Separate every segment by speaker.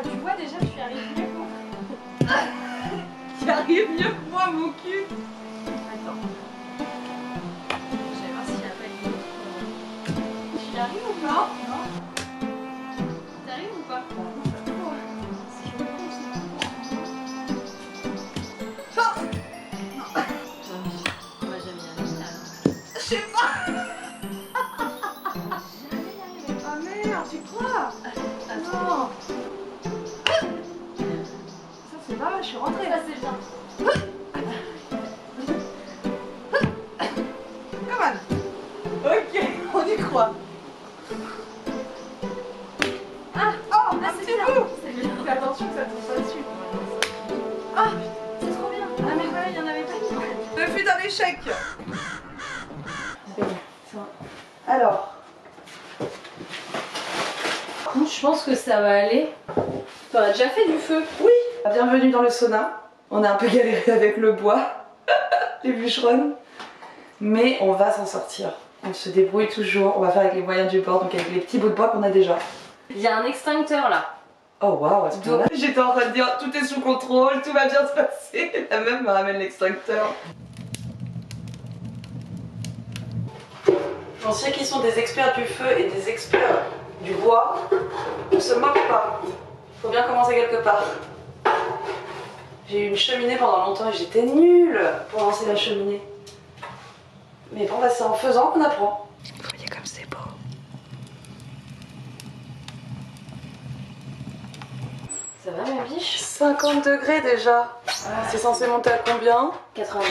Speaker 1: tu vois déjà, tu y arrives mieux que moi.
Speaker 2: Tu arrives mieux que moi, mon cul.
Speaker 1: Attends. Je vais voir s'il n'y a pas une autre. Tu y arrives ou pas? Non. T'arrives ou pas? On va jamais y arriver là.
Speaker 2: Je sais pas. Ah merde, tu crois? Non. Ça c'est pas mal, je suis rentrée.
Speaker 1: Ça c'est bien.
Speaker 2: Come on. Ok, on y croit.
Speaker 1: Ah,
Speaker 2: Oh, un
Speaker 1: c'est
Speaker 2: petit
Speaker 1: bien.
Speaker 2: bout.
Speaker 1: C'est bien.
Speaker 2: Fais attention que ça tombe pas dessus.
Speaker 1: Ah, c'est trop bien. Ah mais voilà, il y en avait pas une.
Speaker 2: Ne fut un échec. Alors,
Speaker 1: Je pense que ça va aller. Tu as déjà fait du feu?
Speaker 2: oui, bienvenue dans le sauna. On a un peu galéré avec le bois, les bûcherons, mais on va s'en sortir. On se débrouille toujours, on va faire avec les moyens du bord, donc avec les petits bouts de bois qu'on a déjà.
Speaker 1: Il y a un extincteur là.
Speaker 2: Oh waouh, à ce moment-là, j'étais en train de dire tout est sous contrôle, tout va bien se passer. La meuf me ramène l'extincteur. Anciens qui sont des experts du feu et des experts du bois, on se moque pas. Faut bien commencer quelque part. J'ai eu une cheminée pendant longtemps et j'étais nulle pour lancer la cheminée. Mais bon, bah, c'est en faisant qu'on apprend. Vous voyez comme c'est beau.
Speaker 1: Ça va ma biche?
Speaker 2: 50 degrés déjà. C'est censé monter à combien?
Speaker 1: 90.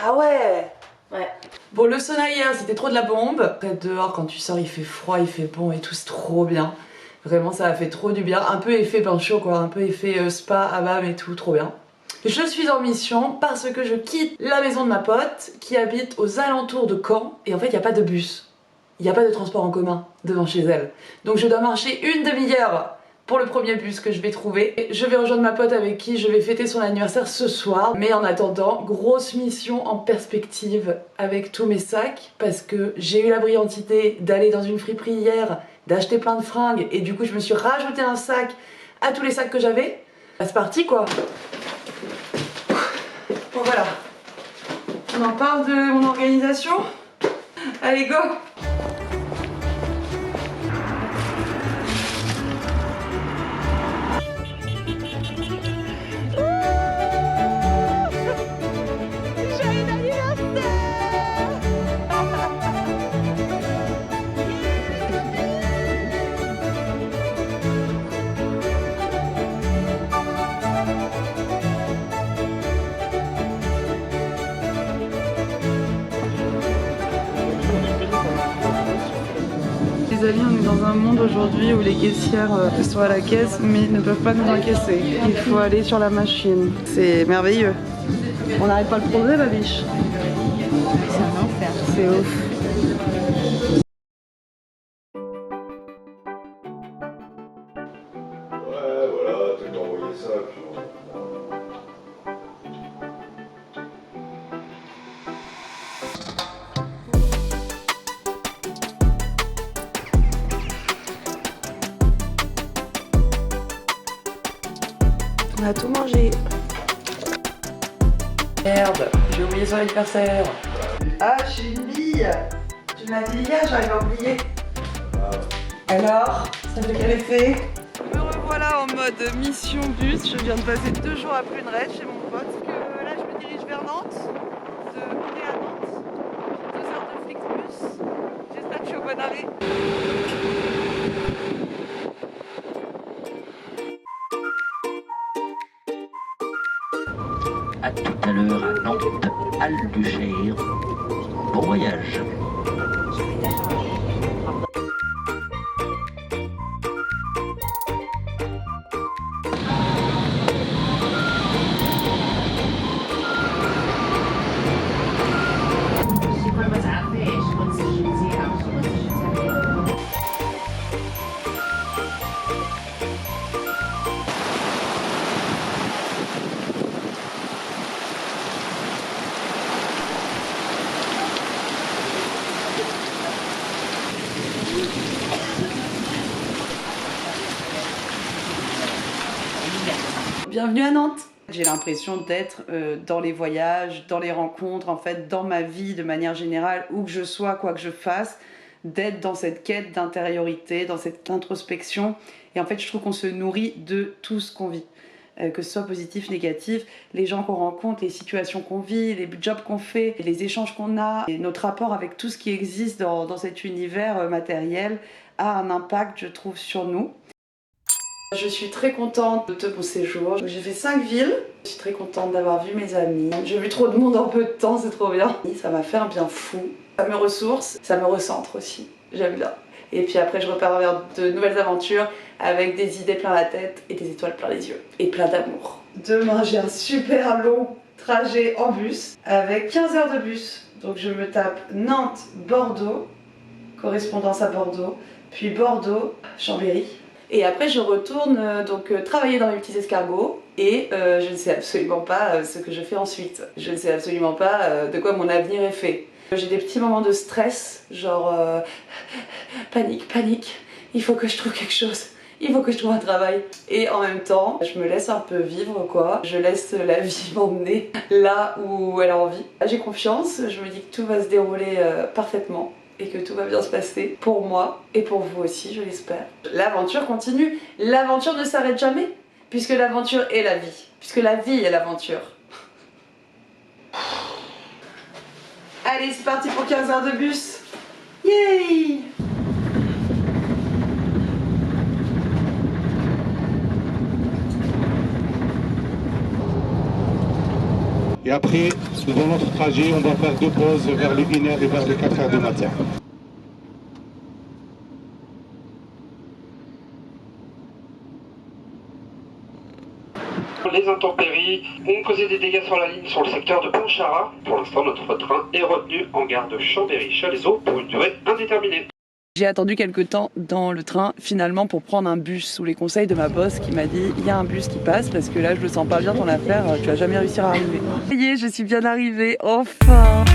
Speaker 2: Ah ouais.
Speaker 1: Ouais.
Speaker 2: Bon, le sauna hier, c'était trop de la bombe. Après, dehors, quand tu sors, il fait froid, il fait bon et tout, c'est trop bien. Vraiment, ça a fait trop du bien. Un peu effet bain chaud, quoi. Un peu effet spa, hammam et tout, trop bien. Je suis en mission parce que je quitte la maison de ma pote qui habite aux alentours de Caen. Et en fait, il n'y a pas de bus. Il n'y a pas de transport en commun devant chez elle. Donc, je dois marcher une demi-heure pour le premier bus que je vais trouver. Je vais rejoindre ma pote avec qui je vais fêter son anniversaire ce soir. Mais en attendant, grosse mission en perspective avec tous mes sacs parce que j'ai eu la brillante idée d'aller dans une friperie hier, d'acheter plein de fringues et du coup je me suis rajouté un sac à tous les sacs que j'avais. Bah, c'est parti quoi. Bon voilà. On en parle de mon organisation. Allez go. Les amis, on est dans un monde aujourd'hui où les caissières sont à la caisse mais ne peuvent pas nous encaisser. Il faut aller sur la machine. C'est merveilleux. On n'arrête pas le progrès, ma biche.
Speaker 1: C'est un enfer.
Speaker 2: C'est ouf.
Speaker 3: Ouais, voilà, t'as qu'à envoyer ça, puis on...
Speaker 2: On a tout mangé. Merde, j'ai oublié son anniversaire. Ah, je suis une bille. Tu m'as dit hier, j'avais oublié. Alors, ça fait quel effet? Me revoilà en mode mission bus. Je viens de passer 2 jours à Pluneret chez mon pote. Que là, je me dirige vers Nantes. De Condé à Nantes. 2 heures de Flixbus. J'espère que je suis au bon arrêt.
Speaker 4: À tout à l'heure à Nantes, Alducher. Bon voyage.
Speaker 2: bienvenue à Nantes. J'ai l'impression d'être dans les voyages, dans les rencontres, en fait, dans ma vie de manière générale, où que je sois, quoi que je fasse, d'être dans cette quête d'intériorité, dans cette introspection. Et en fait, je trouve qu'on se nourrit de tout ce qu'on vit. Que ce soit positif, négatif, les gens qu'on rencontre, les situations qu'on vit, les jobs qu'on fait, les échanges qu'on a, et notre rapport avec tout ce qui existe dans cet univers matériel a un impact, je trouve, sur nous. Je suis très contente de mon séjour. J'ai fait 5 villes. Je suis très contente d'avoir vu mes amis. J'ai vu trop de monde en peu de temps, c'est trop bien. Ça m'a fait un bien fou. Ça me ressource, ça me recentre aussi. J'aime bien. Et puis après, je repars vers de nouvelles aventures avec des idées plein la tête et des étoiles plein les yeux. Et plein d'amour. Demain, j'ai un super long trajet en bus avec 15 heures de bus. Donc je me tape Nantes-Bordeaux, correspondance à Bordeaux, puis Bordeaux-Chambéry. Et après, je retourne travailler dans mes petits escargots et je ne sais absolument pas ce que je fais ensuite. Je ne sais absolument pas de quoi mon avenir est fait. J'ai des petits moments de stress, genre panique, il faut que je trouve quelque chose, il faut que je trouve un travail. Et en même temps, je me laisse un peu vivre quoi, je laisse la vie m'emmener là où elle a envie. J'ai confiance, je me dis que tout va se dérouler parfaitement et que tout va bien se passer pour moi et pour vous aussi, je l'espère. L'aventure continue, l'aventure ne s'arrête jamais, puisque l'aventure est la vie, puisque la vie est l'aventure. Allez, c'est parti pour 15 heures de bus. Yay!
Speaker 5: Et après, dans notre trajet, on va faire 2 pauses vers les 1h et vers les 4h du matin.
Speaker 6: Les intempéries ont causé des dégâts sur la ligne sur le secteur de Pontcharrat. Pour l'instant, notre train est retenu en gare de Chambéry-Chalaiseau pour une durée indéterminée.
Speaker 2: J'ai attendu quelques temps dans le train finalement pour prendre un bus sous les conseils de ma boss qui m'a dit il y a un bus qui passe parce que là je le sens pas bien ton affaire, tu vas jamais réussir à arriver. Ça y est, je suis bien arrivée, enfin.